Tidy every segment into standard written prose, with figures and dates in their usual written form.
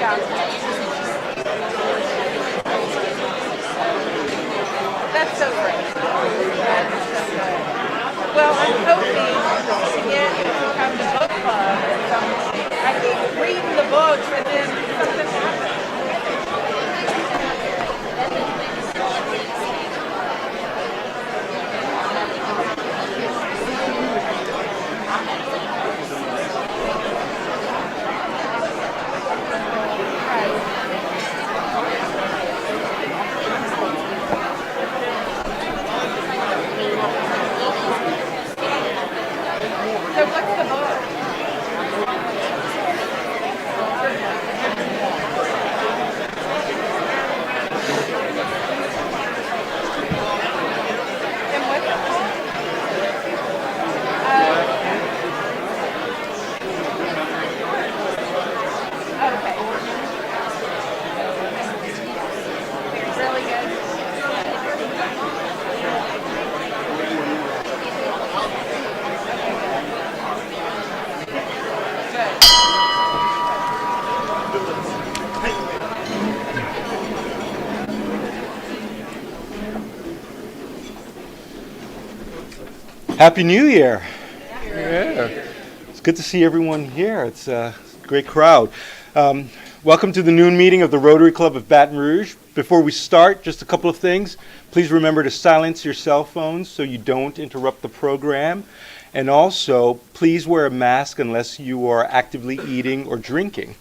Yeah. That's so great. That is so good. Well, I'm hoping to get to come to book club at some point. I keep reading the books and then something happens. So what's the book? And what's it called? Okay. Really good. Happy New Year. Yeah. It's good to see everyone here. It's a great crowd. Welcome to the noon meeting of the Rotary Club of Baton Rouge. Before we start, just a couple of things. Please remember to silence your cell phones so you don't interrupt the program. And also, please wear a mask unless you are actively eating or drinking.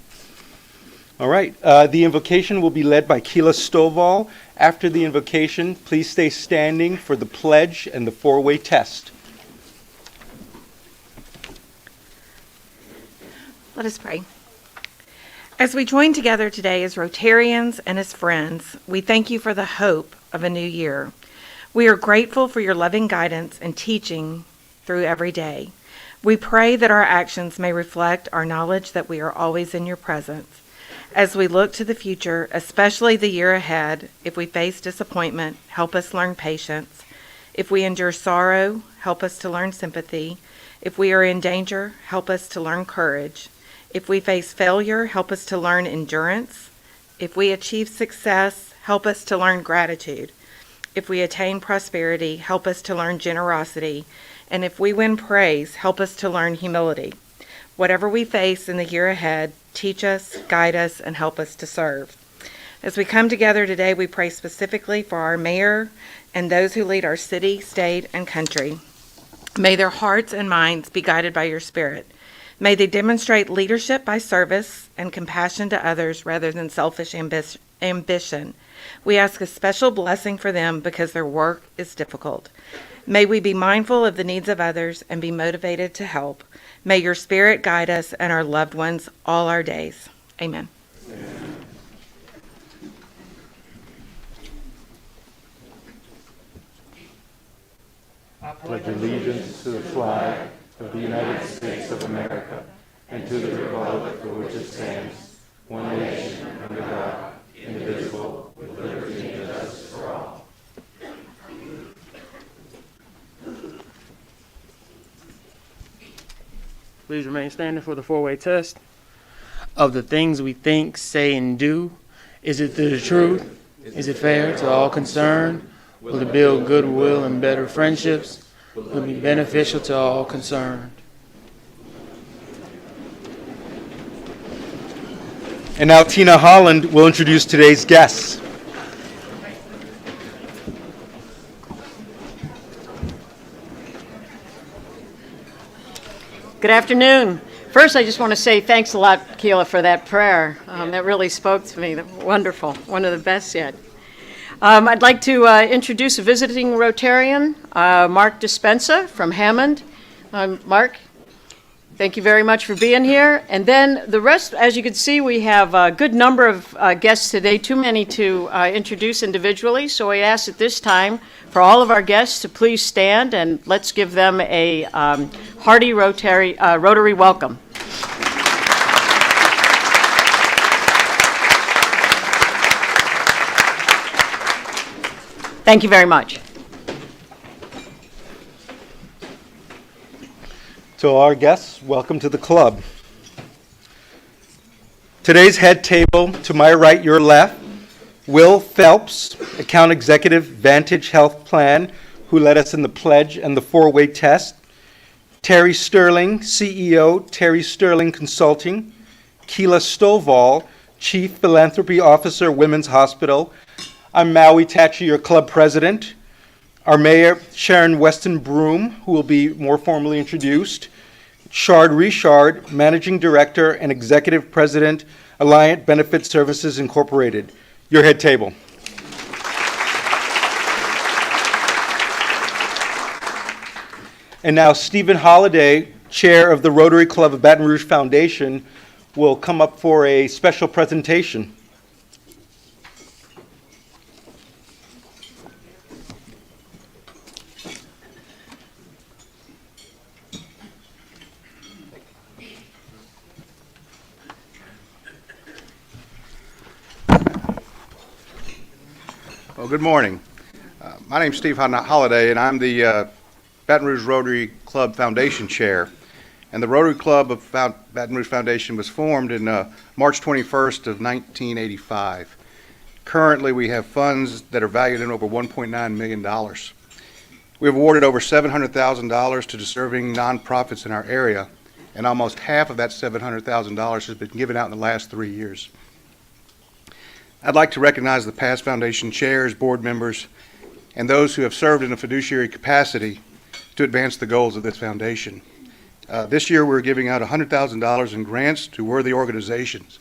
All right, the invocation will be led by Keela Stovall. After the invocation, please stay standing for the pledge and the four-way test. Let us pray. As we join together today as Rotarians and as friends, we thank you for the hope of a new year. We are grateful for your loving guidance and teaching through every day. We pray that our actions may reflect our knowledge that we are always in your presence. As we look to the future, especially the year ahead, if we face disappointment, help us learn patience. If we endure sorrow, help us to learn sympathy. If we are in danger, help us to learn courage. If we face failure, help us to learn endurance. If we achieve success, help us to learn gratitude. If we attain prosperity, help us to learn generosity. And if we win praise, help us to learn humility. Whatever we face in the year ahead, teach us, guide us, and help us to serve. As we come together today, we pray specifically for our mayor and those who lead our city, state, and country. May their hearts and minds be guided by your Spirit. May they demonstrate leadership by service and compassion to others rather than selfish ambition. We ask a special blessing for them because their work is difficult. May we be mindful of the needs of others and be motivated to help. May your Spirit guide us and our loved ones all our days. Amen. Amen. I pledge allegiance to the flag of the United States of America and to the republic for which it stands, one nation under God, indivisible, with liberty and justice for all. Please remain standing for the four-way test. Of the things we think, say, and do, is it the truth? Is it fair to all concerned? Will it build goodwill and better friendships? Will it be beneficial to all concerned? And now Tina Holland will introduce today's guests. Good afternoon. First, I just want to say thanks a lot, Keela, for that prayer. That really spoke to me. Wonderful. One of the best yet. I'd like to introduce a visiting Rotarian, Mark Dispenza from Hammond. Mark, thank you very much for being here. And then the rest, as you can see, we have a good number of guests today, too many to introduce individually. So I ask at this time for all of our guests to please stand and let's give them a hearty Rotary welcome. Thank you very much. To our guests, welcome to the club. Today's head table, to my right, your left, Will Phelps, Account Executive, Vantage Health Plan, who led us in the pledge and the four-way test. Terry Sterling, CEO, Terry Sterling Consulting. Keela Stovall, Chief Philanthropy Officer, Women's Hospital. I'm Maui Tachi, your club president. Our mayor, Sharon Weston Broome, who will be more formally introduced. Shard Richard, Managing Director and Executive President, Alliant Benefit Services Incorporated. Your head table. And now Stephen Holliday, Chair of the Rotary Club of Baton Rouge Foundation, will come up for a special presentation. Well, good morning. My name's Steve Holliday, and I'm the Baton Rouge Rotary Club Foundation Chair. And the Rotary Club of Baton Rouge Foundation was formed in March 21st of 1985. Currently, we have funds that are valued in over $1.9 million. We have awarded over $700,000 to deserving nonprofits in our area, and almost half of that $700,000 has been given out in the last 3 years. I'd like to recognize the past foundation chairs, board members, and those who have served in a fiduciary capacity to advance the goals of this foundation. This year we're giving out $100,000 in grants to worthy organizations.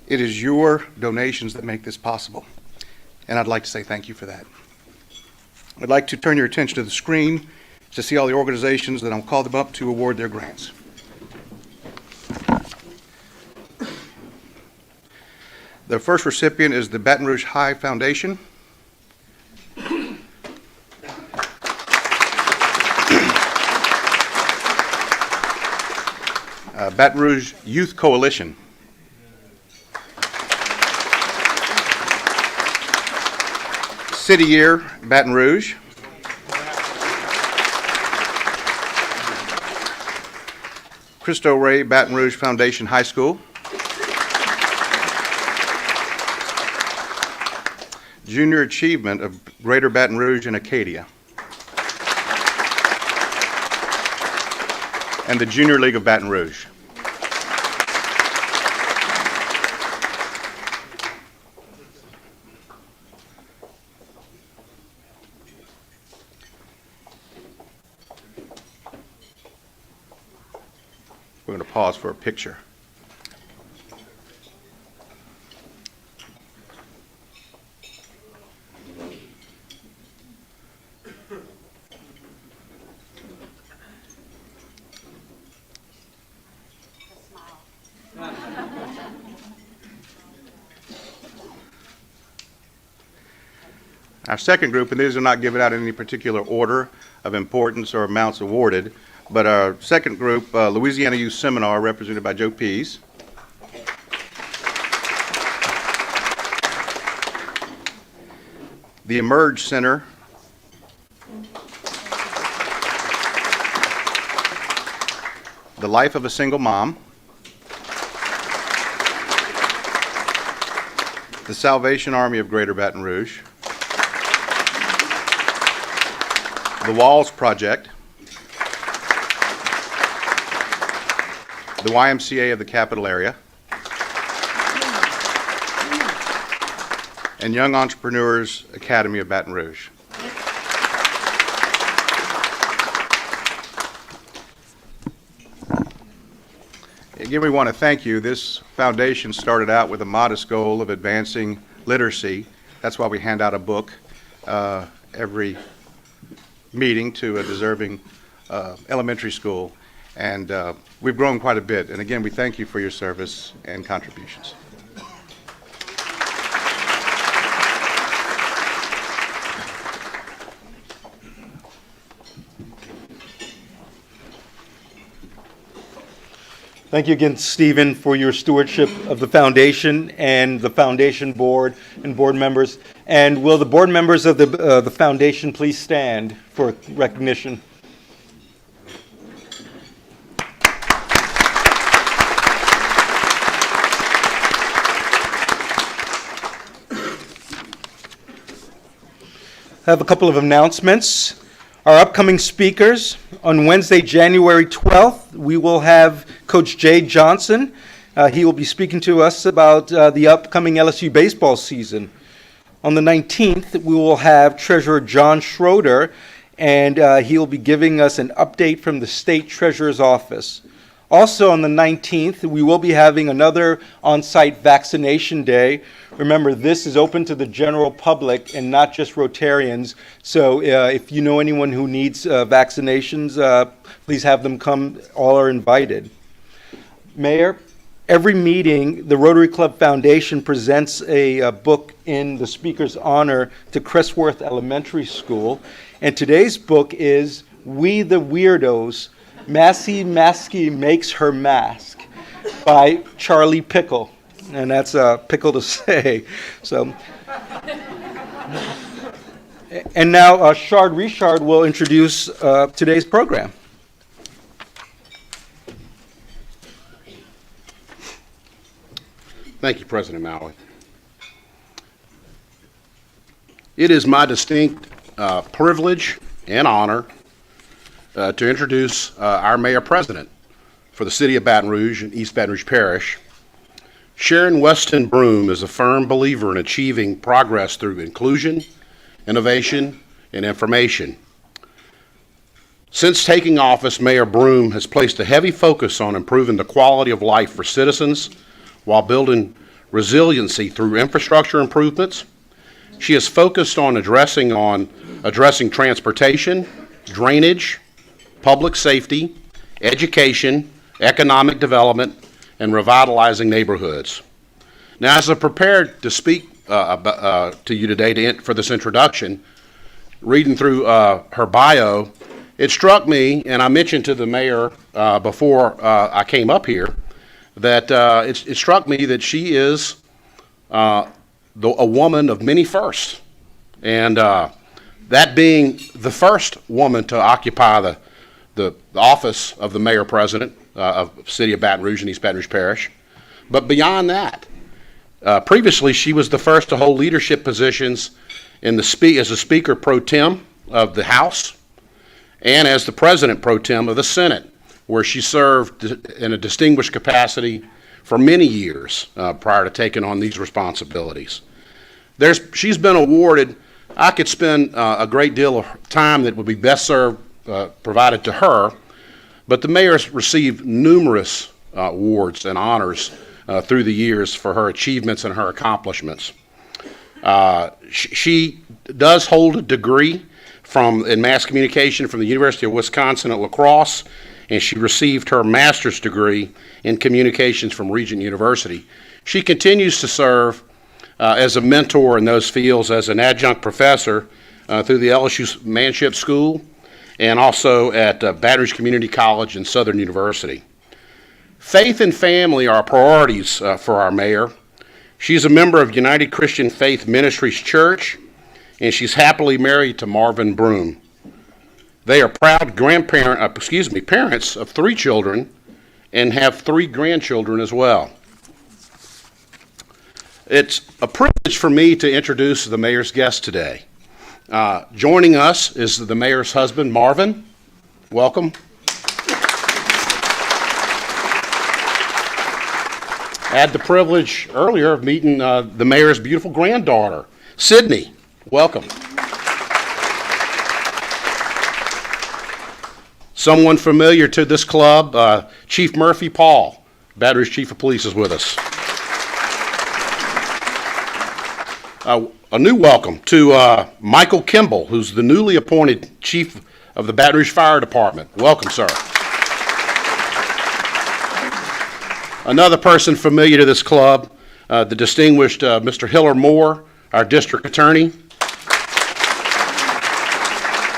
It is your donations that make this possible, and I'd like to say thank you for that. I'd like to turn your attention to the screen to see all the organizations that I'll call them up to award their grants. The first recipient is the Baton Rouge High Foundation. Baton Rouge Youth Coalition. City Year, Baton Rouge. Cristo Rey Baton Rouge Foundation High School. Junior Achievement of Greater Baton Rouge and Acadia. And the Junior League of Baton Rouge. We're going to pause for a picture. Our second group, and these are not given out in any particular order of importance or amounts awarded, but our second group, Louisiana Youth Seminar, represented by Joe Pease. The Emerge Center. The Life of a Single Mom. The Salvation Army of Greater Baton Rouge. The Walls Project. The YMCA of the Capital Area. And Young Entrepreneurs Academy of Baton Rouge. Again, we want to thank you. This foundation started out with a modest goal of advancing literacy. That's why we hand out a book every meeting to a deserving elementary school. And we've grown quite a bit. And again, we thank you for your service and contributions. Thank you again, Stephen, for your stewardship of the foundation and the foundation board and board members. And will the board members of the foundation please stand for recognition? I have a couple of announcements. Our upcoming speakers, on Wednesday, January 12th, we will have Coach Jay Johnson. He will be speaking to us about the upcoming LSU baseball season. On the 19th, we will have Treasurer John Schroeder, and he will be giving us an update from the State Treasurer's Office. Also on the 19th, we will be having another on-site vaccination day. Remember, this is open to the general public and not just Rotarians. So if you know anyone who needs vaccinations, please have them come. All are invited. Mayor, every meeting, the Rotary Club Foundation presents a book in the speaker's honor to Crestworth Elementary School. And today's book is We the Weirdos, Massey Maskey Makes Her Mask by Charlie Pickle. And that's a pickle to say. So, and now Shard Richard will introduce today's program. Thank you, President Malley. It is my distinct privilege and honor to introduce our Mayor President for the City of Baton Rouge and East Baton Rouge Parish. Sharon Weston Broome is a firm believer in achieving progress through inclusion, innovation, and information. Since taking office, Mayor Broome has placed a heavy focus on improving the quality of life for citizens while building resiliency through infrastructure improvements. She is focused on addressing transportation, drainage, public safety, education, economic development, and revitalizing neighborhoods. Now, as I prepared to speak to you today for this introduction, reading through her bio, it struck me, and I mentioned to the mayor before I came up here, that it struck me that she is a woman of many firsts. And that being the first woman to occupy the office of the mayor president of the City of Baton Rouge and East Baton Rouge Parish. But beyond that, previously she was the first to hold leadership positions as a Speaker pro tem of the House and as the President pro tem of the Senate, where she served in a distinguished capacity for many years prior to taking on these responsibilities. She's been awarded, I could spend a great deal of time that would be best served provided to her, but the mayor's received numerous awards and honors through the years for her achievements and her accomplishments. She does hold a degree in mass communication from the University of Wisconsin at La Crosse, and she received her master's degree in communications from Regent University. She continues to serve as a mentor in those fields as an adjunct professor through the LSU Manship School and also at Baton Rouge Community College and Southern University. Faith and family are priorities for our mayor. She's a member of United Christian Faith Ministries Church, and she's happily married to Marvin Broome. They are proud parents of 3 children and have 3 grandchildren as well. It's a privilege for me to introduce the mayor's guest today. Joining us is the mayor's husband, Marvin. Welcome. I had the privilege earlier of meeting the mayor's beautiful granddaughter, Sydney. Welcome. Someone familiar to this club, Chief Murphy Paul, Baton Rouge Chief of Police, is with us. A new welcome to Michael Kimball, who's the newly appointed Chief of the Baton Rouge Fire Department. Welcome, sir. Another person familiar to this club, the distinguished Mr. Hiller Moore, our district attorney.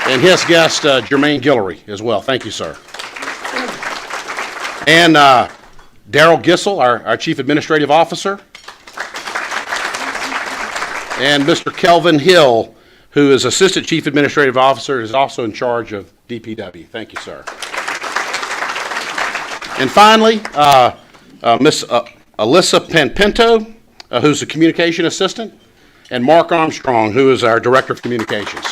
And his guest, Jermaine Guillory, as well. Thank you, sir. And Daryl Gissel, our Chief Administrative Officer. And Mr. Kelvin Hill, who is Assistant Chief Administrative Officer, is also in charge of DPW. Thank you, sir. And finally, Miss Alyssa Panpinto, who's a Communication Assistant. and Mark Armstrong, who is our Director of Communications.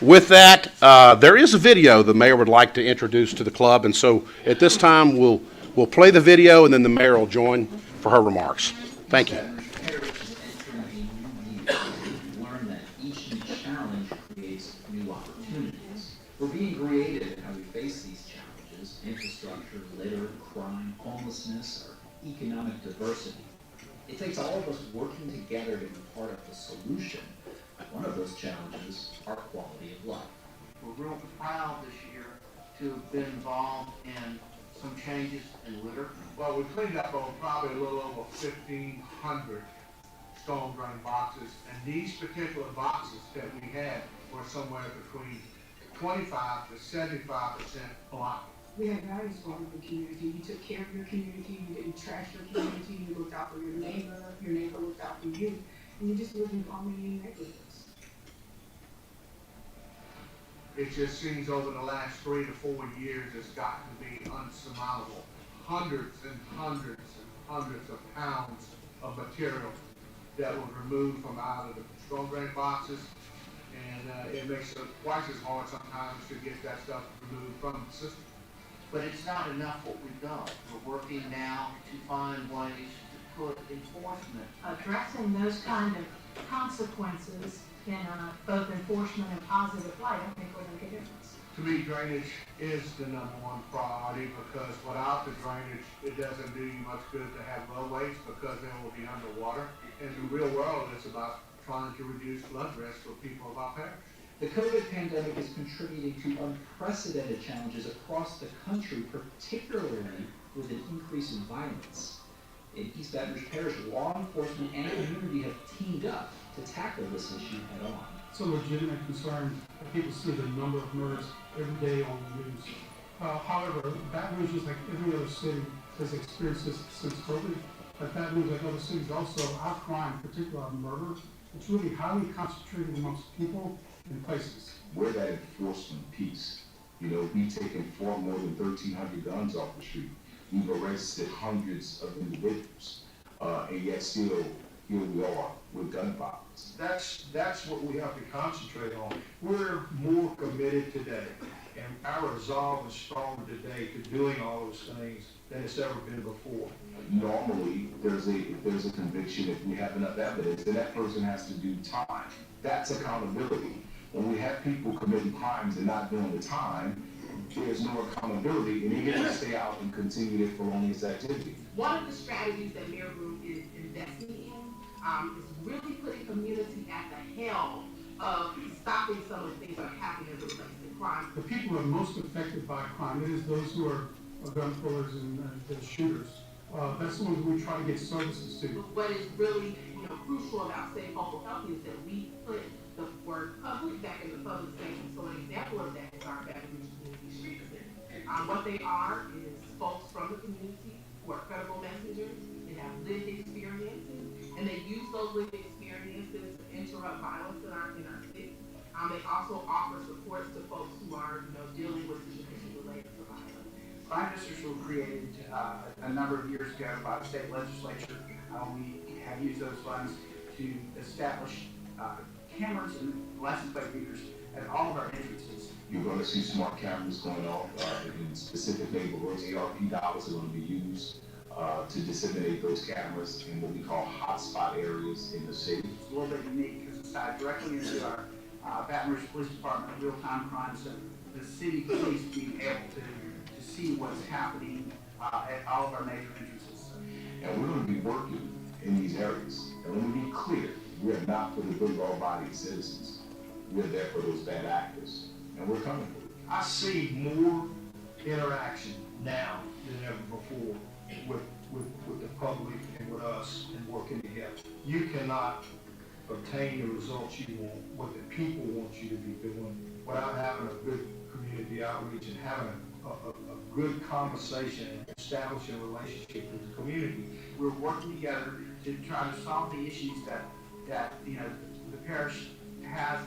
With that, there is a video the mayor would like to introduce to the club, and so at this time we'll play the video, and then the mayor will join for her remarks. Thank you. Learn that each new challenge creates new opportunities. We're being creative in how we face these challenges: infrastructure, litter, crime, homelessness, or economic diversity. It takes all of us working together to be part of the solution. One of those challenges, our quality of life. We're real proud this year to have been involved in some changes in litter. Well, we cleaned up on probably a little over 1,500 storm drain boxes, and these particular boxes that we had were somewhere between 25 to 75% block. We had values for the community. You took care of your community, you didn't trash your community, you looked out for your neighbor looked out for you, and you just lived in harmony in neighborhoods. It just seems over the last 3 to 4 years it's gotten to be unsurmountable. Hundreds and hundreds and hundreds of pounds of material that was removed from out of the storm drain boxes, and it makes it twice as hard sometimes to get that stuff removed from the system. But it's not enough what we've done. We're working now to find ways to put enforcement. Addressing those kind of consequences in both enforcement and positive light, I think will make a difference. To me, drainage is the #1 priority, because without the drainage, it doesn't do you much good to have roadways, because then we'll be underwater. In the real world, it's about trying to reduce flood risk for people of our parish. The COVID pandemic is contributing to unprecedented challenges across the country, particularly with an increase in violence. In East Baton Rouge Parish, law enforcement and community have teamed up to tackle this issue head on. It's a legitimate concern that people see the number of murders every day on the news. However, Baton Rouge is like every other city has experienced this since COVID. But Baton Rouge, like other cities, also our crime, particularly our murder, it's really highly concentrated amongst people and places. We're that enforcement piece. You know, we've taken far more than 1,300 guns off the street. We've arrested hundreds of individuals, and yet still, here we are with gun violence. That's what we have to concentrate on. We're more committed today, and our resolve is stronger today to doing all those things than it's ever been before. Normally, if there's a conviction, if we have enough evidence, then that person has to do time. That's accountability. When we have people committing crimes and not doing the time, there's no accountability, and they get to stay out and continue their felonious activity. One of the strategies that Mayor Broome is investing in is really putting community at the helm of stopping some of the things that are happening as it relates to crime. The people who are most affected by crime, it is those who are gun pullers and the shooters. That's the ones we try to get services to. What is really crucial about Safe Local Health is that we put the word public back in the public safety. So an example of that is our Baton Rouge Community Street Center. What they are is folks from the community who are credible messengers. They have lived experiences, and they use those lived experiences to interrupt violence in our city. They also offer supports to folks who are dealing with situations related to violence. 5 districts were created a number of years ago by the state legislature. We have used those funds to establish cameras and license plate readers at all of our entrances. You're going to see smart cameras going off in specific neighborhoods. ARP dollars are going to be used to disseminate those cameras in what we call hotspot areas in the city. It's a little bit unique because it's tied directly into our Baton Rouge Police Department real-time crime center. The city police being able to see what's happening at all of our major entrances. And we're going to be working in these areas. And let me be clear, we're not for the good, law-abiding citizens. We're there for those bad actors, and we're coming for it. I see more interaction now than ever before with the public and with us and working together. You cannot obtain the results you want, what the people want you to be doing, without having a good community outreach and having a good conversation and establishing a relationship with the community. We're working together to try to solve the issues that the parish has,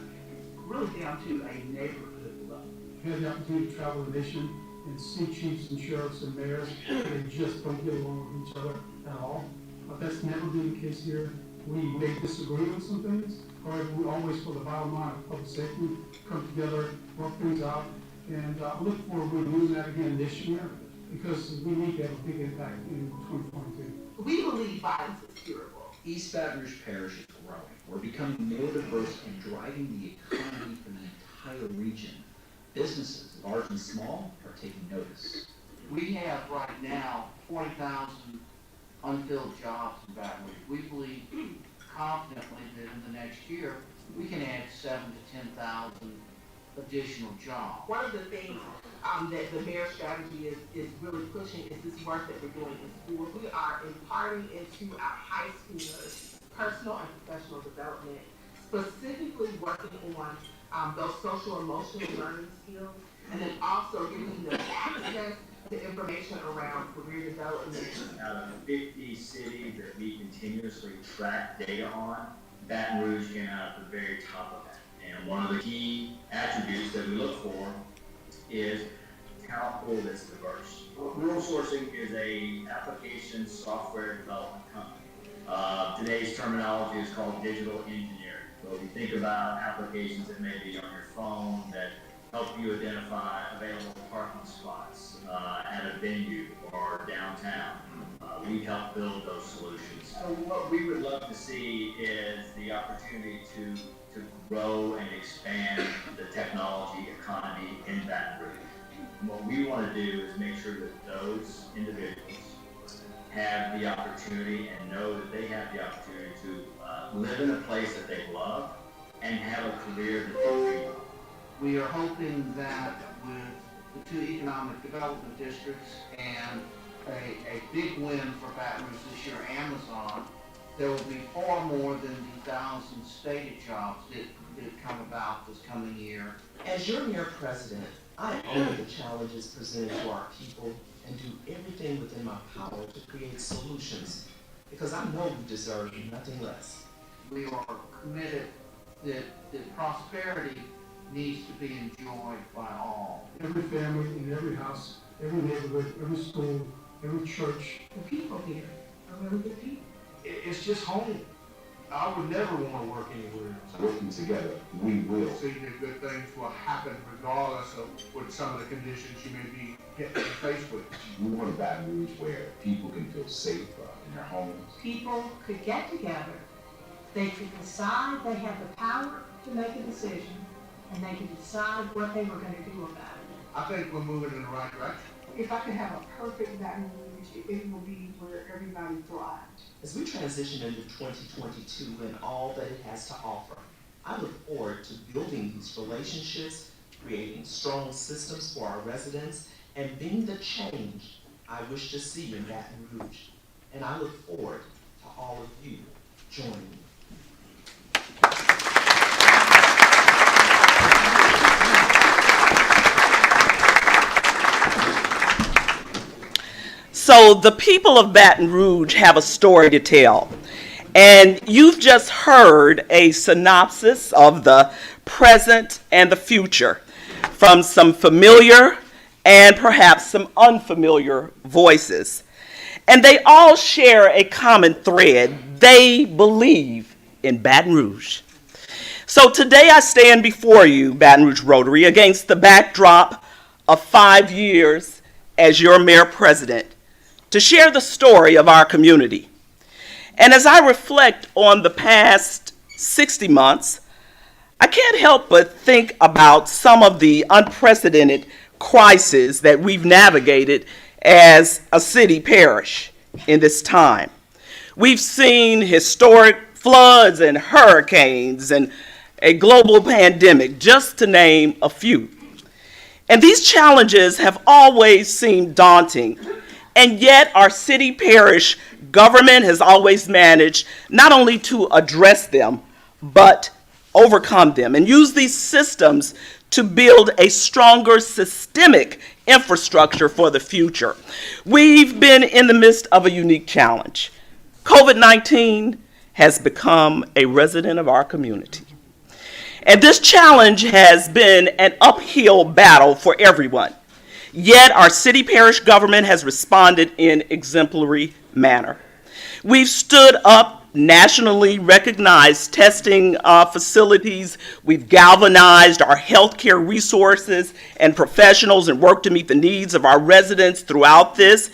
really down to a neighborhood level. We had the opportunity to travel the nation and see chiefs and sheriffs and mayors, and they just don't get along with each other at all. That's never been the case here. We may disagree on some things, however, we always, for the bottom line of public safety, come together, work things out, and I look forward to doing that again this year, because we need to have a big impact in 2022. We believe violence is curable. East Baton Rouge Parish is growing. We're becoming more diverse and driving the economy for the entire region. Businesses, large and small, are taking notice. We have right now 40,000 unfilled jobs in Baton Rouge. We believe confidently that in the next year, we can add 7,000 to 10,000 additional jobs. One of the things that the mayor's strategy is really pushing is this work that we're doing in schools. We are imparting into our high schoolers personal and professional development, specifically working on those social emotional learning skills, and then also giving them access to information around career development. Out of 50 cities that we continuously track data on, Baton Rouge came out at the very top of that. And one of the key attributes that we look for is talent pool that's diverse. Rural Sourcing is a application software development company. Today's terminology is called digital engineering. So if you think about applications that may be on your phone that help you identify available parking spots at a venue or downtown, we help build those solutions. So what we would love to see is the opportunity to grow and expand the technology economy in Baton Rouge. And what we want to do is make sure that those individuals have the opportunity and know that they have the opportunity to live in a place that they love and have a career that they dream of. We are hoping that with the 2 economic development districts and a big win for Baton Rouge this year, Amazon, there will be far more than the 1,000 stated jobs that come about this coming year. As your mayor president, I own the challenges presented to our people and do everything within my power to create solutions, because I know we deserve nothing less. We are committed that prosperity needs to be enjoyed by all. Every family in every house, every neighborhood, every school, every church. The people here are really good people. It's just home. I would never want to work anywhere else. Working together, we will. See that good things will happen regardless of what some of the conditions you may be faced with. We want a Baton Rouge where people can feel safe in their homes. People could get together, they could decide, they have the power to make a decision, and they could decide what they were going to do about it. I think we're moving in the right direction. If I could have a perfect Baton Rouge, it will be where everybody thrives. As we transition into 2022 and all that it has to offer, I look forward to building these relationships, creating strong systems for our residents, and being the change I wish to see in Baton Rouge. And I look forward to all of you joining me. So the people of Baton Rouge have a story to tell. And you've just heard a synopsis of the present and the future from some familiar and perhaps some unfamiliar voices. And they all share a common thread. They believe in Baton Rouge. So today I stand before you, Baton Rouge Rotary, against the backdrop of 5 years as your mayor president, to share the story of our community. And as I reflect on the past 60 months, I can't help but think about some of the unprecedented crises that we've navigated as a city parish in this time. We've seen historic floods and hurricanes and a global pandemic, just to name a few. And these challenges have always seemed daunting. And yet our city parish government has always managed not only to address them, but overcome them and use these systems to build a stronger systemic infrastructure for the future. We've been in the midst of a unique challenge. COVID-19 has become a resident of our community. And this challenge has been an uphill battle for everyone. Yet our city parish government has responded in exemplary manner. We've stood up nationally recognized testing facilities. We've galvanized our healthcare resources and professionals and worked to meet the needs of our residents throughout this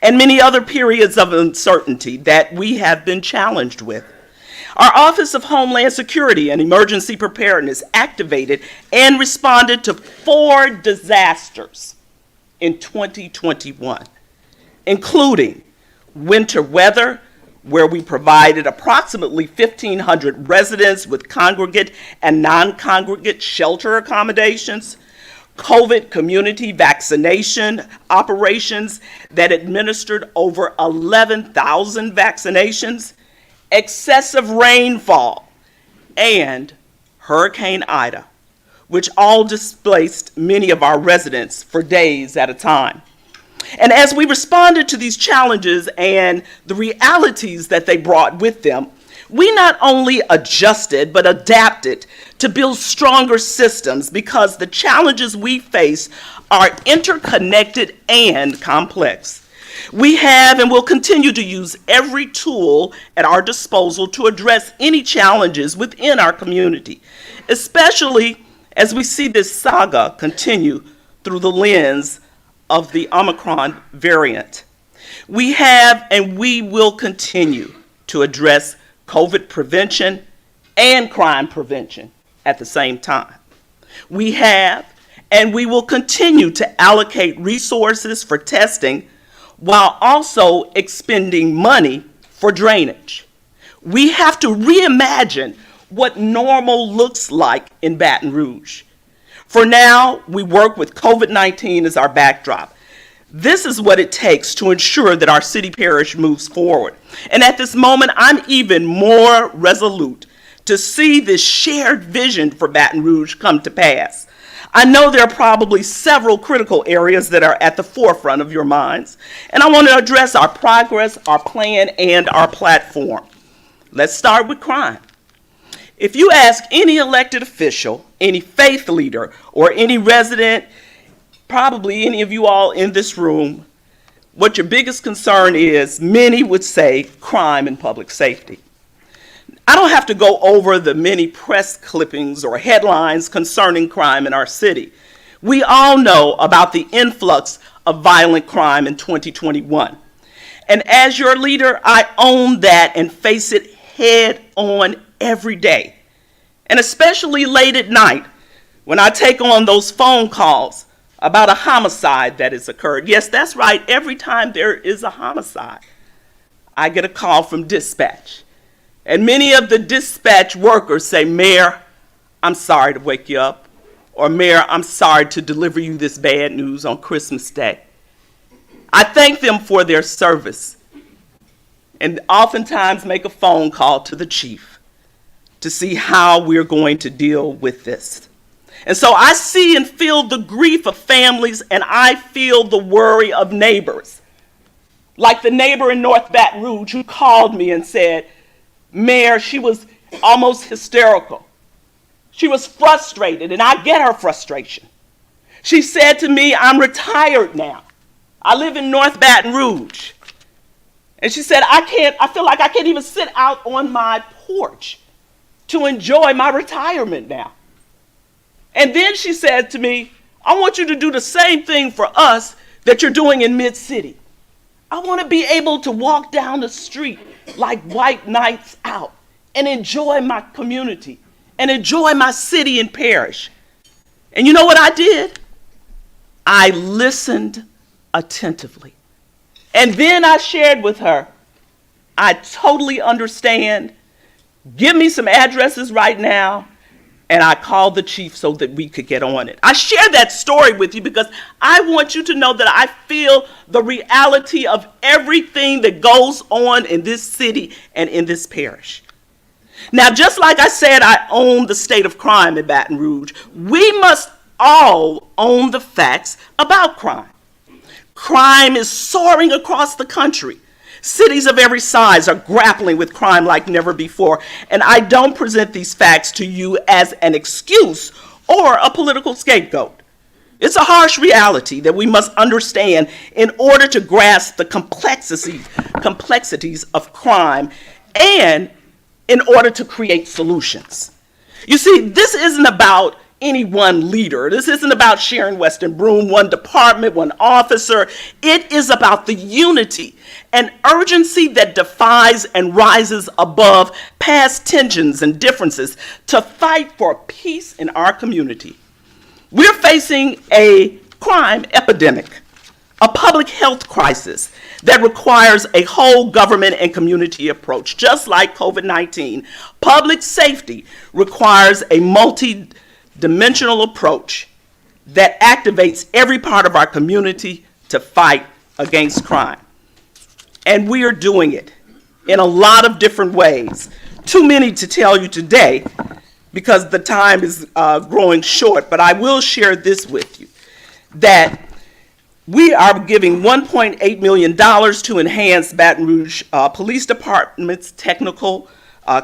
and many other periods of uncertainty that we have been challenged with. Our Office of Homeland Security and Emergency Preparedness activated and responded to 4 disasters in 2021, including winter weather, where we provided approximately 1,500 residents with congregate and non-congregate shelter accommodations, COVID community vaccination operations that administered over 11,000 vaccinations, excessive rainfall, and Hurricane Ida, which all displaced many of our residents for days at a time. And as we responded to these challenges and the realities that they brought with them, we not only adjusted but adapted to build stronger systems because the challenges we face are interconnected and complex. We have and will continue to use every tool at our disposal to address any challenges within our community, especially as we see this saga continue through the lens of the Omicron variant. We have and we will continue to address COVID prevention and crime prevention at the same time. We have and we will continue to allocate resources for testing while also expending money for drainage. We have to reimagine what normal looks like in Baton Rouge. For now, we work with COVID-19 as our backdrop. This is what it takes to ensure that our city parish moves forward. And at this moment, I'm even more resolute to see this shared vision for Baton Rouge come to pass. I know there are probably several critical areas that are at the forefront of your minds, and I want to address our progress, our plan, and our platform. Let's start with crime. If you ask any elected official, any faith leader, or any resident, probably any of you all in this room, what your biggest concern is, many would say crime and public safety. I don't have to go over the many press clippings or headlines concerning crime in our city. We all know about the influx of violent crime in 2021. And as your leader, I own that and face it head on every day. And especially late at night when I take on those phone calls about a homicide that has occurred. Yes, that's right. Every time there is a homicide, I get a call from dispatch. And many of the dispatch workers say, Mayor, I'm sorry to wake you up. Or Mayor, I'm sorry to deliver you this bad news on Christmas Day. I thank them for their service and oftentimes make a phone call to the chief to see how we're going to deal with this. And so I see and feel the grief of families, and I feel the worry of neighbors. Like the neighbor in North Baton Rouge who called me and said, Mayor, she was almost hysterical. She was frustrated, and I get her frustration. She said to me, I'm retired now. I live in North Baton Rouge. And she said, I feel like I can't even sit out on my porch to enjoy my retirement now. And then she said to me, I want you to do the same thing for us that you're doing in Mid-City. I want to be able to walk down the street like white nights out and enjoy my community and enjoy my city and parish. And you know what I did? I listened attentively. And then I shared with her, I totally understand. Give me some addresses right now. And I called the chief so that we could get on it. I share that story with you because I want you to know that I feel the reality of everything that goes on in this city and in this parish. Now, just like I said, I own the state of crime in Baton Rouge. We must all own the facts about crime. Crime is soaring across the country. Cities of every size are grappling with crime like never before, and I don't present these facts to you as an excuse or a political scapegoat. It's a harsh reality that we must understand in order to grasp the complexities of crime and in order to create solutions. You see, this isn't about any one leader. This isn't about Sharon, Weston, Broome, one department, one officer. It is about the unity and urgency that defies and rises above past tensions and differences to fight for peace in our community. We're facing a crime epidemic, a public health crisis that requires a whole government and community approach. Just like COVID-19, public safety requires a multi-dimensional approach that activates every part of our community to fight against crime. And we are doing it in a lot of different ways. Too many to tell you today because the time is growing short, but I will share this with you, that we are giving $1.8 million to enhance Baton Rouge Police Department's technical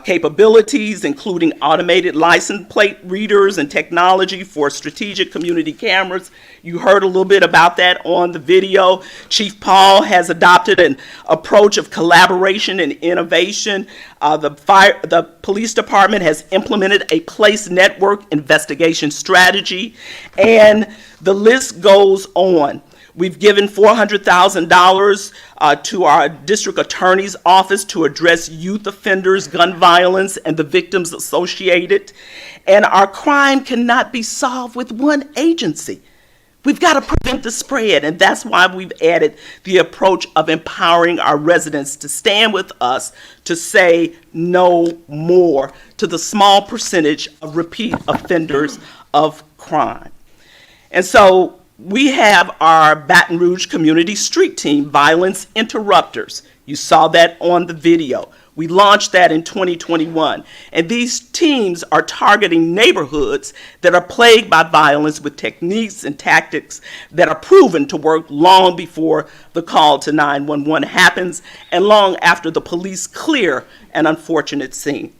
capabilities, including automated license plate readers and technology for strategic community cameras. You heard a little bit about that on the video. Chief Paul has adopted an approach of collaboration and innovation. The police department has implemented a place network investigation strategy, and the list goes on. We've given $400,000 to our district attorney's office to address youth offenders, gun violence, and the victims associated. And our crime cannot be solved with one agency. We've got to prevent the spread, and that's why we've added the approach of empowering our residents to stand with us to say no more to the small percentage of repeat offenders of crime. And so we have our Baton Rouge Community Street Team, Violence Interrupters. You saw that on the video. We launched that in 2021. And these teams are targeting neighborhoods that are plagued by violence with techniques and tactics that are proven to work long before the call to 911 happens and long after the police clear an unfortunate scene.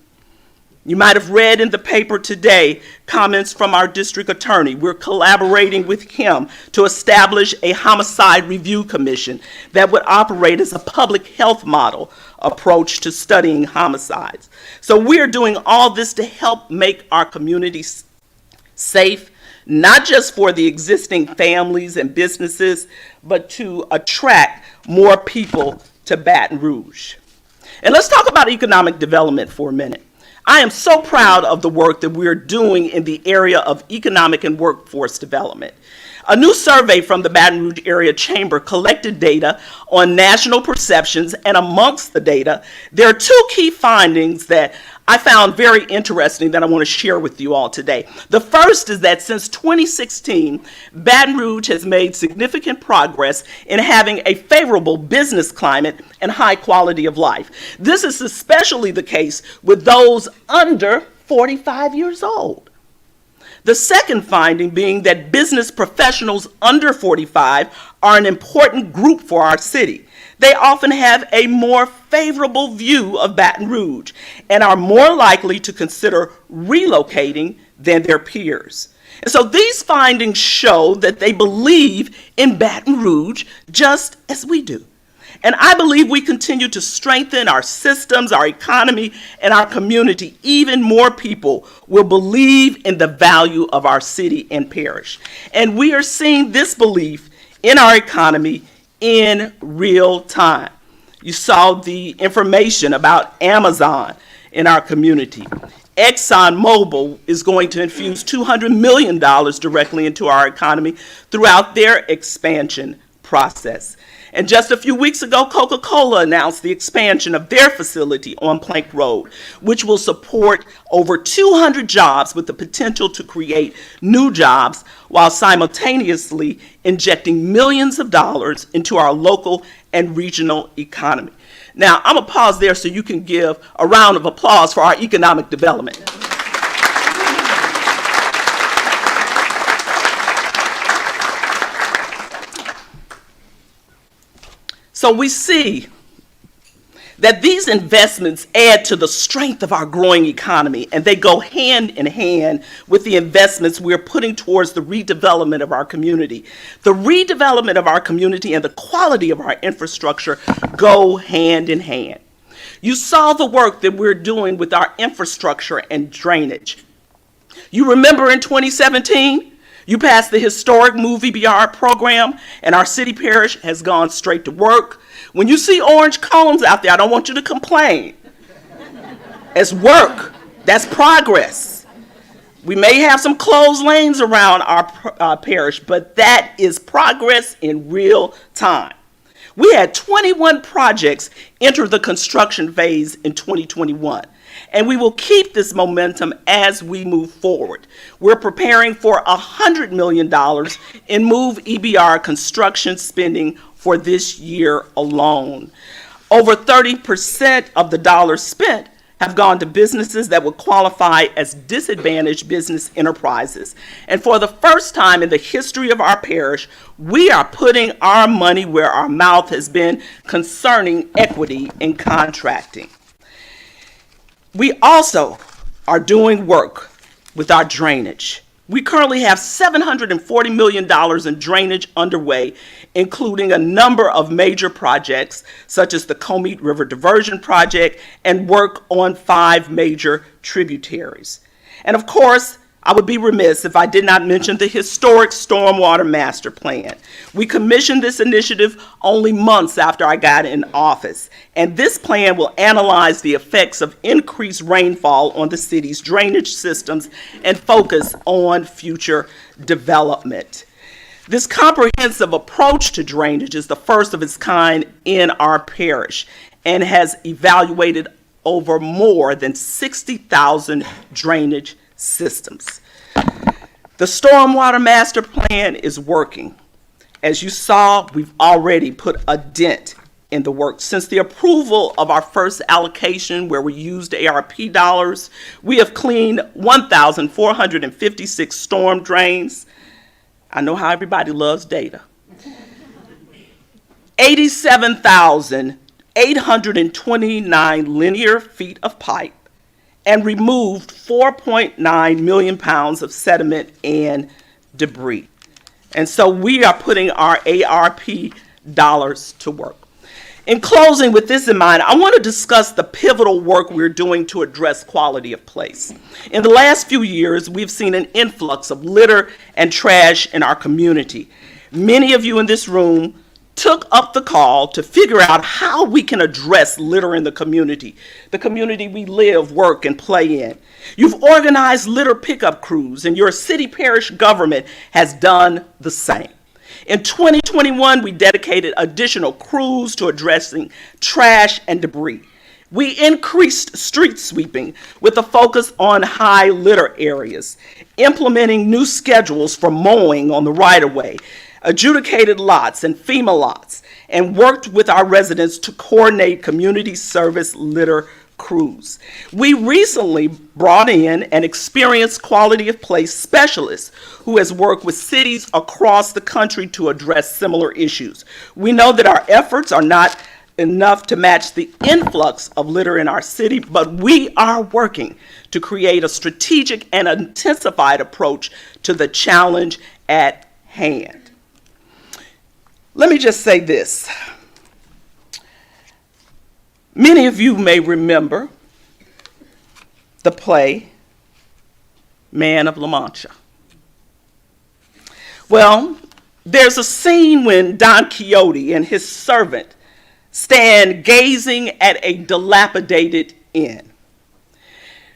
You might have read in the paper today comments from our district attorney. We're collaborating with him to establish a homicide review commission that would operate as a public health model approach to studying homicides. So we're doing all this to help make our communities safe, not just for the existing families and businesses, but to attract more people to Baton Rouge. And let's talk about economic development for a minute. I am so proud of the work that we're doing in the area of economic and workforce development. A new survey from the Baton Rouge Area Chamber collected data on national perceptions, and amongst the data, there are two key findings that I found very interesting that I want to share with you all today. The first is that since 2016, Baton Rouge has made significant progress in having a favorable business climate and high quality of life. This is especially the case with those under 45 years old. The second finding being that business professionals under 45 are an important group for our city. They often have a more favorable view of Baton Rouge and are more likely to consider relocating than their peers. And so these findings show that they believe in Baton Rouge just as we do. And I believe we continue to strengthen our systems, our economy, and our community. Even more people will believe in the value of our city and parish. And we are seeing this belief in our economy in real time. You saw the information about Amazon in our community. ExxonMobil is going to infuse $200 million directly into our economy throughout their expansion process. And just a few weeks ago, Coca-Cola announced the expansion of their facility on Plank Road, which will support over 200 jobs with the potential to create new jobs while simultaneously injecting millions of dollars into our local and regional economy. Now, I'm going to pause there so you can give a round of applause for our economic development. So we see that these investments add to the strength of our growing economy, and they go hand in hand with the investments we're putting towards the redevelopment of our community. The redevelopment of our community and the quality of our infrastructure go hand in hand. You saw the work that we're doing with our infrastructure and drainage. You remember in 2017, you passed the historic Move EBR program, and our city parish has gone straight to work. When you see orange cones out there, I don't want you to complain. It's work. That's progress. We may have some closed lanes around our parish, but that is progress in real time. We had 21 projects enter the construction phase in 2021, and we will keep this momentum as we move forward. We're preparing for $100 million in Move EBR construction spending for this year alone. Over 30% of the dollars spent have gone to businesses that would qualify as disadvantaged business enterprises. And for the first time in the history of our parish, we are putting our money where our mouth has been concerning equity in contracting. We also are doing work with our drainage. We currently have $740 million in drainage underway, including a number of major projects, such as the Comeet River Diversion Project and work on 5 major tributaries. And of course, I would be remiss if I did not mention the historic Stormwater Master Plan. We commissioned this initiative only months after I got in office, and this plan will analyze the effects of increased rainfall on the city's drainage systems and focus on future development. This comprehensive approach to drainage is the first of its kind in our parish and has evaluated over more than 60,000 drainage systems. The Stormwater Master Plan is working. As you saw, we've already put a dent in the work. Since the approval of our first allocation where we used ARP dollars, we have cleaned 1,456 storm drains. I know how everybody loves data. 87,829 linear feet of pipe, and removed 4.9 million pounds of sediment and debris. And so we are putting our ARP dollars to work. In closing, with this in mind, I want to discuss the pivotal work we're doing to address quality of place. In the last few years, we've seen an influx of litter and trash in our community. Many of you in this room took up the call to figure out how we can address litter in the community we live, work, and play in. You've organized litter pickup crews, and your city parish government has done the same. In 2021, we dedicated additional crews to addressing trash and debris. We increased street sweeping with a focus on high litter areas, implementing new schedules for mowing on the right-of-way, adjudicated lots and FEMA lots, and worked with our residents to coordinate community service litter crews. We recently brought in an experienced quality of place specialist who has worked with cities across the country to address similar issues. We know that our efforts are not enough to match the influx of litter in our city, but we are working to create a strategic and intensified approach to the challenge at hand. Let me just say this. Many of you may remember the play Man of La Mancha. Well, there's a scene when Don Quixote and his servant stand gazing at a dilapidated inn.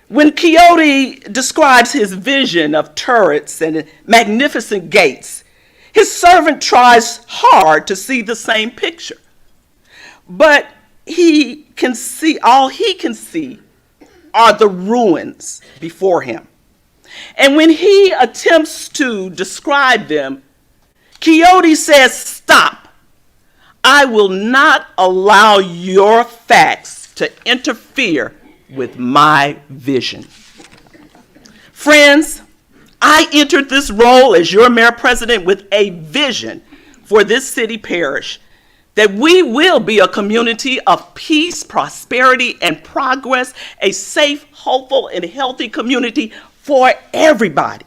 When Quixote describes his vision of turrets and magnificent gates, his servant tries hard to see the same picture, but all he can see are the ruins before him. And when he attempts to describe them, Quixote says, "Stop. I will not allow your facts to interfere with my vision." Friends, I entered this role as your mayor president with a vision for this city parish that we will be a community of peace, prosperity, and progress, a safe, hopeful, and healthy community for everybody.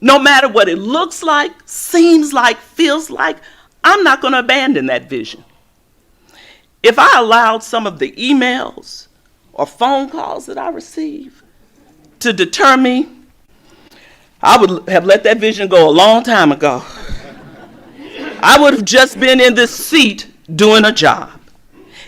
No matter what it looks like, seems like, feels like, I'm not going to abandon that vision. If I allowed some of the emails or phone calls that I receive to deter me, I would have let that vision go a long time ago. I would have just been in this seat doing a job.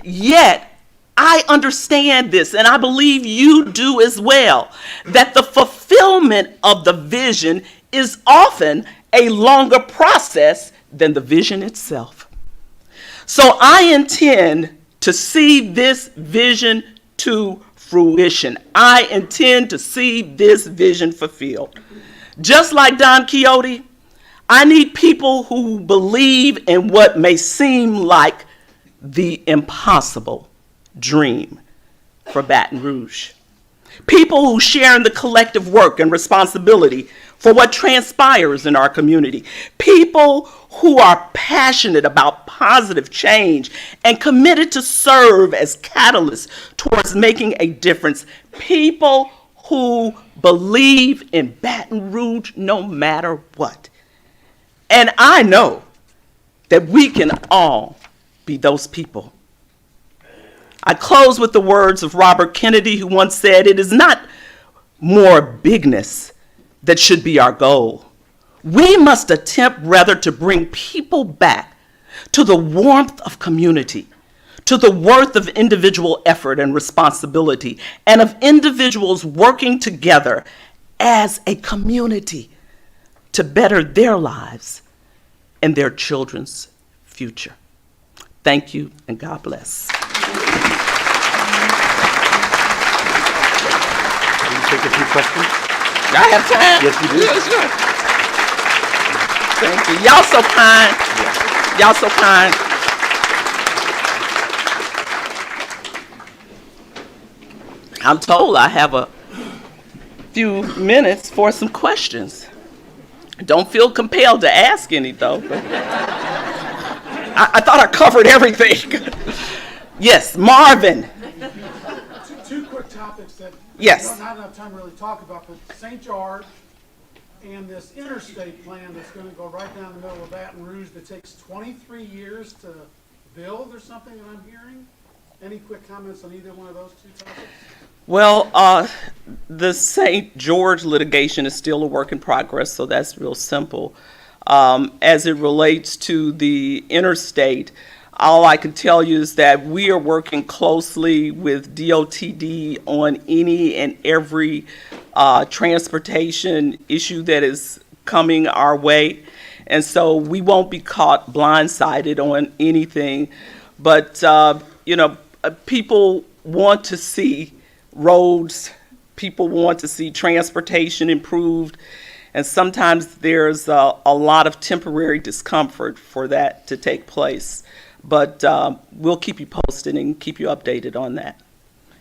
Yet, I understand this, and I believe you do as well, that the fulfillment of the vision is often a longer process than the vision itself. So I intend to see this vision to fruition. I intend to see this vision fulfilled. Just like Don Quixote, I need people who believe in what may seem like the impossible dream for Baton Rouge. People who share in the collective work and responsibility for what transpires in our community. People who are passionate about positive change and committed to serve as catalysts towards making a difference. People who believe in Baton Rouge no matter what. And I know that we can all be those people. I close with the words of Robert Kennedy, who once said, "It is not more bigness that should be our goal. We must attempt rather to bring people back to the warmth of community, to the worth of individual effort and responsibility, and of individuals working together as a community to better their lives and their children's future." Thank you, and God bless. Will you take a few questions? I have time. Yes, you do. Yeah, sure. Thank you. Y'all so kind. Yeah. Y'all so kind. I'm told I have a few minutes for some questions. Don't feel compelled to ask any, though. But I thought I covered everything. Yes, Marvin. Two quick topics that Yes. we don't have enough time to really talk about, but St. George and this interstate plan that's going to go right down the middle of Baton Rouge that takes 23 years to build or something that I'm hearing. Any quick comments on either one of those two topics? Well, the St. George litigation is still a work in progress, so that's real simple. As it relates to the interstate, all I can tell you is that we are working closely with DOTD on any and every transportation issue that is coming our way. And so we won't be caught blindsided on anything. But, people want to see roads, people want to see transportation improved, and sometimes there's a lot of temporary discomfort for that to take place. But we'll keep you posted and keep you updated on that.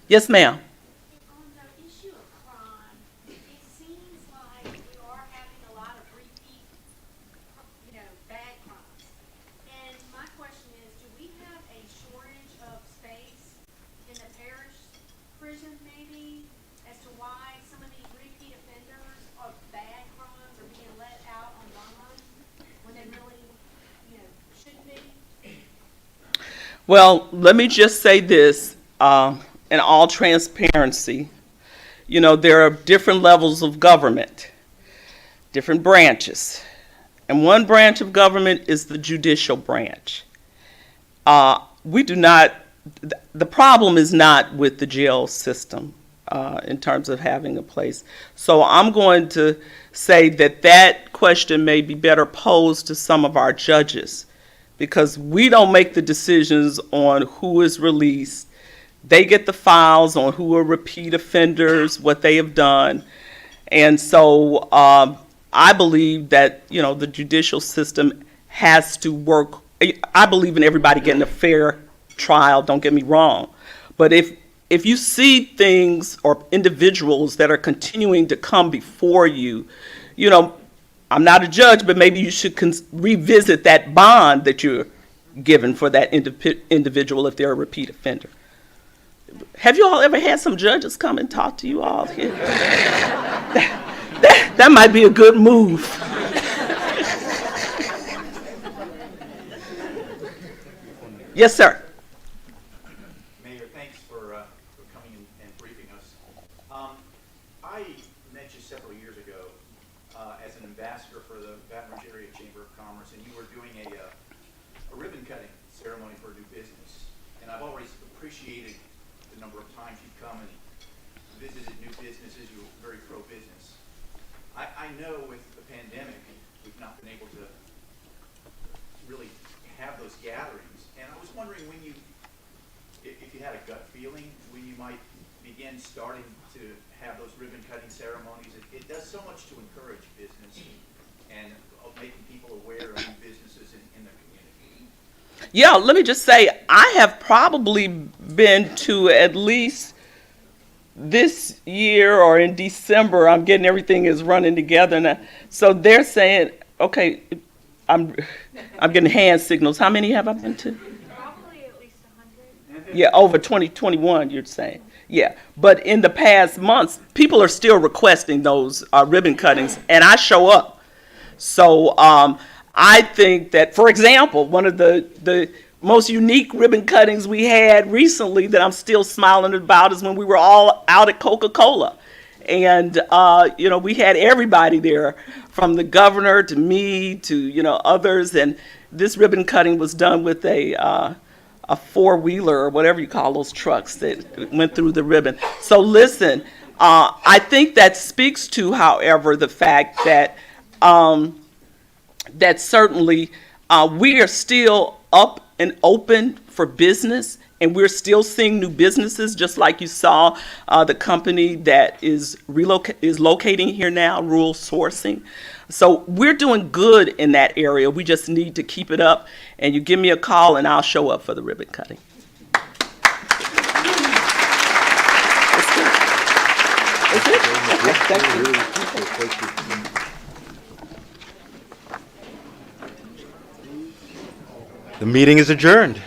Yes, ma'am. On the issue of crime, it seems like we are having a lot of repeat, bad crimes. And my question is, do we have a shortage of space in the parish prison maybe as to why some of these repeat offenders of bad crimes are being let out on bond when they really, shouldn't be? Well, let me just say this, in all transparency, there are different levels of government, different branches. And one branch of government is the judicial branch. The problem is not with the jail system in terms of having a place. So I'm going to say that question may be better posed to some of our judges, because we don't make the decisions on who is released. They get the files on who are repeat offenders, what they have done. And so I believe that, the judicial system has to work. I believe in everybody getting a fair trial, don't get me wrong. But if you see things or individuals that are continuing to come before you, I'm not a judge, but maybe you should revisit that bond that you're given for that individual if they're a repeat offender. Have you all ever had some judges come and talk to you all here? That might be a good move. Yes, sir. Mayor, thanks for coming and briefing us. I met you several years ago as an ambassador for the Baton Rouge Area Chamber of Commerce, and you were doing a ribbon cutting ceremony for a new business. And I've always appreciated the number of times you've come and visited new businesses. You were very pro-business. I know with the pandemic, we've not been able to really have those gatherings. And I was wondering when if you had a gut feeling when you might begin starting to have those ribbon cutting ceremonies. It does so much to encourage business and making people aware of new businesses in their community. Yeah, let me just say, I have probably been to at least this year or in December, I'm getting everything is running together now. So they're saying, okay, I'm getting hand signals. How many have I been to? Probably at least 100. Yeah, over 2021, you're saying. Yeah, but in the past months, people are still requesting those ribbon cuttings, and I show up. So I think that, for example, one of the most unique ribbon cuttings we had recently that I'm still smiling about is when we were all out at Coca-Cola. And, we had everybody there, from the governor to me to, others. And this ribbon cutting was done with a four-wheeler or whatever you call those trucks that went through the ribbon. So listen, I think that speaks to, however, the fact that that certainly we are still up and open for business, and we're still seeing new businesses, just like you saw the company that is locating here now, Rural Sourcing. So we're doing good in that area. We just need to keep it up, and you give me a call and I'll show up for the ribbon cutting. The meeting is adjourned.